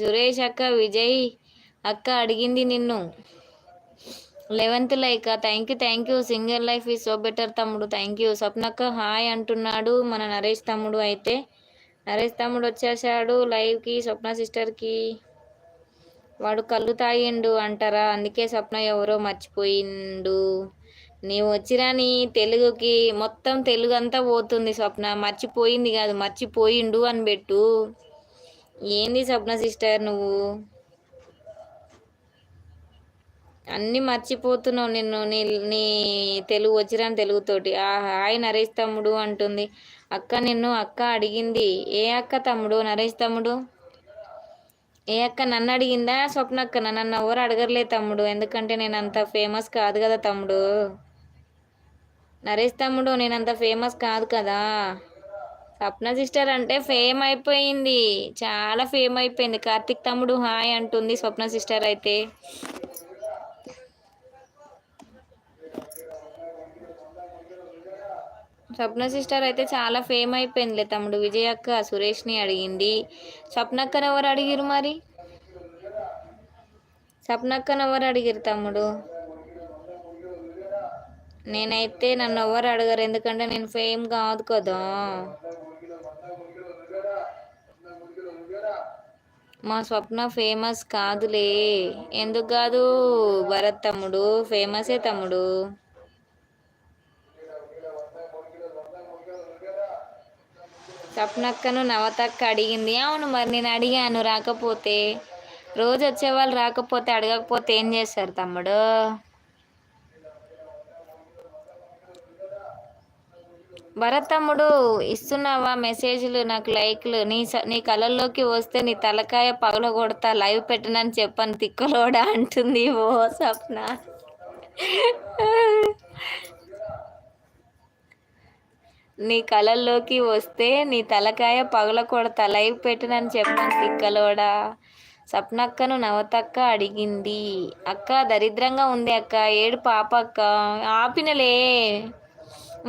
సురేష్ అక్క విజయ్ అక్క అడిగింది నిన్ను 11th like. Thank you single life is so better తమ్ముడు. Thank you. స్వప్నక్క హాయ్ అంటున్నాడు మన నరేష్ తమ్ముడు. అయితే నరేష్ తమ్ముడు వచ్చేసాడు లైవ్కి. స్వప్న సిస్టర్కి వాడు కళ్ళు తాగిండు అంటారా, అందుకే స్వప్న ఎవరో మర్చిపోయిండు. నీవు వచ్చిరా నీ తెలుగుకి మొత్తం తెలుగు అంతా పోతుంది. స్వప్న మర్చిపోయింది కాదు మర్చిపోయిండు అని పెట్టు. ఏంది స్వప్న సిస్టర్ నువ్వు అన్నీ మర్చిపోతున్నావు. నిన్ను నీ నీ తెలుగు వచ్చిరాని తెలుగుతోటి. హాయ్ నరేష్ తమ్ముడు అంటుంది అక్క. నిన్ను అక్క అడిగింది. ఏ అక్క తమ్ముడు? నరేష్ తమ్ముడు ఏ అక్క? నన్ను అడిగిందా? స్వప్న అక్క నన్ను ఎవరు అడగర్లే తమ్ముడు, ఎందుకంటే నేను అంత ఫేమస్ కాదు కదా తమ్ముడు. నరేష్ తమ్ముడు నేనంత ఫేమస్ కాదు కదా. స్వప్న సిస్టర్ అంటే ఫేమ్ అయిపోయింది, చాలా ఫేమ్ అయిపోయింది. కార్తిక్ తమ్ముడు హాయ్ అంటుంది స్వప్న సిస్టర్. అయితే స్వప్న సిస్టర్ అయితే చాలా ఫేమ్ అయిపోయిందిలే తమ్ముడు. విజయ్ అక్క సురేష్ని అడిగింది. స్వప్నక్కను ఎవరు అడిగిరు మరి? స్వప్నక్కను ఎవరు అడిగిరు తమ్ముడు? నేనైతే నన్ను ఎవరు అడగరు, ఎందుకంటే నేను ఫేమ్ కాదు కదా. మా స్వప్న ఫేమస్ కాదులే. ఎందుకు కాదు భరత్ తమ్ముడు? ఫేమసే తమ్ముడు. స్వప్నక్కను నవతక్క అడిగింది. అవును మరి నేను అడిగాను, రాకపోతే రోజు వచ్చేవాళ్ళు రాకపోతే అడగకపోతే ఏం చేస్తారు తమ్ముడు? భరత్ తమ్ముడు ఇస్తున్నావా మెసేజ్లు నాకు లైక్లు? నీ కళల్లోకి వస్తే నీ తలకాయ పగల కొడతా, లైవ్ పెట్టనని చెప్పను తిక్కలోడా అంటుంది ఓ స్వప్న. నీ కళల్లోకి వస్తే నీ తలకాయ పగల కొడతా, లైవ్ పెట్టనని చెప్పను తిక్కలోడా. స్వప్నక్కను నవతక్క అడిగింది. అక్క దరిద్రంగా ఉంది అక్క, ఏడు పాప అక్క. ఆపినలే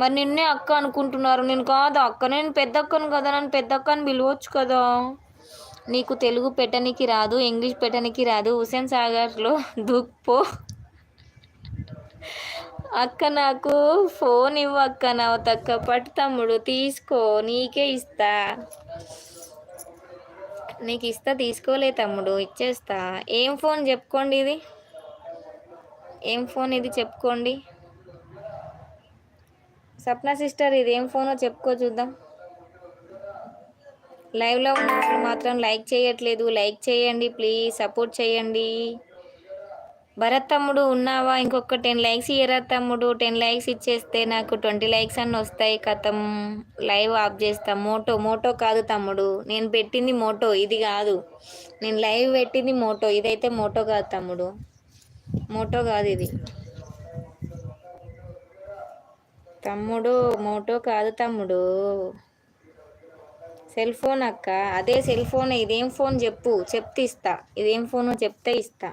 మరి నిన్నే అక్క అనుకుంటున్నారు. నేను కాదు అక్క, నేను పెద్ద అక్కను కదా, నన్ను పెద్ద అక్కని పిలవచ్చు కదా. నీకు తెలుగు పెట్టనికి రాదు, ఇంగ్లీష్ పెట్టనికి రాదు, హుసేన్ సాగర్లో దూక్పో అక్క. నాకు ఫోన్ ఇవ్వు అక్క. నవతక్క పట్టు తమ్ముడు తీసుకో, నీకే ఇస్తా. నీకు ఇస్తా, తీసుకోలే తమ్ముడు, ఇచ్చేస్తా. ఏం ఫోన్ చెప్పుకోండి ఇది? ఏం ఫోన్ ఇది చెప్పుకోండి. సప్న సిస్టర్ ఇది ఏం ఫోనో చెప్పుకో చూద్దాం. లైవ్లో ఉన్న వాళ్ళు మాత్రం లైక్ చేయట్లేదు. లైక్ చేయండి ప్లీజ్, సపోర్ట్ చేయండి. భరత్ తమ్ముడు ఉన్నావా? ఇంకొక 10 లైక్స్ ఇయ్యరా తమ్ముడు. 10 లైక్స్ ఇచ్చేస్తే నాకు 20 లైక్స్ అన్నీ వస్తాయి. కథం లైవ్ ఆఫ్ చేస్తా. మోటో కాదు తమ్ముడు, నేను పెట్టింది మోటో, ఇది కాదు. నేను లైవ్ పెట్టింది మోటో, ఇదైతే మోటో కాదు తమ్ముడు, మోటో కాదు ఇది తమ్ముడు, మోటో కాదు తమ్ముడు. సెల్ ఫోన్ అక్క, అదే సెల్ ఫోన్. ఇదేం ఫోన్ చెప్పు, చెప్తే ఇస్తా. ఇదేం ఫోను చెప్తే ఇస్తా.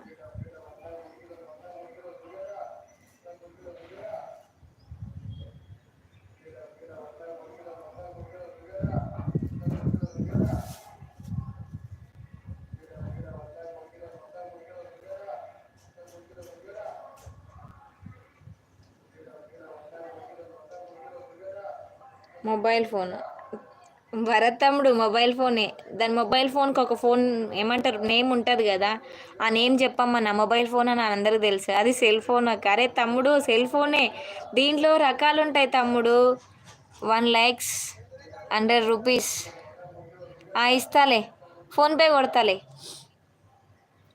మొబైల్ ఫోన్ భరత్ తమ్ముడు, మొబైల్ ఫోనే. దాని మొబైల్ ఫోన్కి ఒక ఫోన్ ఏమంటారు నేమ్ ఉంటుంది కదా, ఆ నేమ్ చెప్పమ్మా. నా మొబైల్ ఫోన్ అని అందరికీ తెలుసు, అది సెల్ ఫోన్ అక్క. అరే తమ్ముడు సెల్ ఫోనే, దీంట్లో రకాలు ఉంటాయి తమ్ముడు. 1 lakhs 100 rupees ఇస్తాలే, ఫోన్పే కొడతాలే,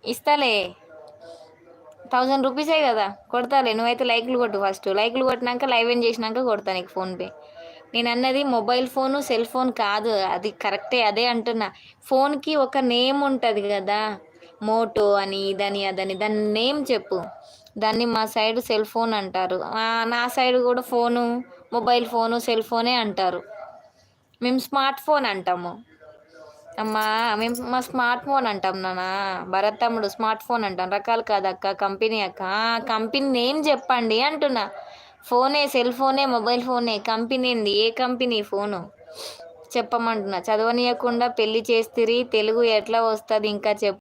ఇస్తాలే. 1000 రూపీసే కదా, కొడతాలే. నువ్వైతే లైక్లు కొట్టు ఫస్ట్. లైక్లు కొట్టినాక లైవ్ ఏం చేసినాక కొడతా నీకు ఫోన్పే. నేను అన్నది మొబైల్ ఫోను సెల్ ఫోన్ కాదు, అది కరెక్టే, అదే అంటున్నా. ఫోన్కి ఒక నేమ్ ఉంటుంది కదా, మోటో అని ఇదని అదని, దాని నేమ్ చెప్పు. దాన్ని మా సైడ్ సెల్ ఫోన్ అంటారు, నా సైడ్ కూడా ఫోను, మొబైల్ ఫోను, సెల్ ఫోనే అంటారు. మేము స్మార్ట్ ఫోన్ అంటాము అమ్మా, మేము మా స్మార్ట్ ఫోన్ అంటాం నాన్న. భరత్ తమ్ముడు స్మార్ట్ ఫోన్ అంటాం, రకాలు కాదక్క, కంపెనీ అక్క. కంపెనీ నేమ్ చెప్పండి అంటున్నా. ఫోనే సెల్ ఫోనే మొబైల్ ఫోనే, కంపెనీ ఏంది? ఏ కంపెనీ ఫోను? చెప్పమంటున్నా. చదవనీయకుండా పెళ్లి చేస్తిరి. తెలుగు ఎట్లా వస్తది ఇంకా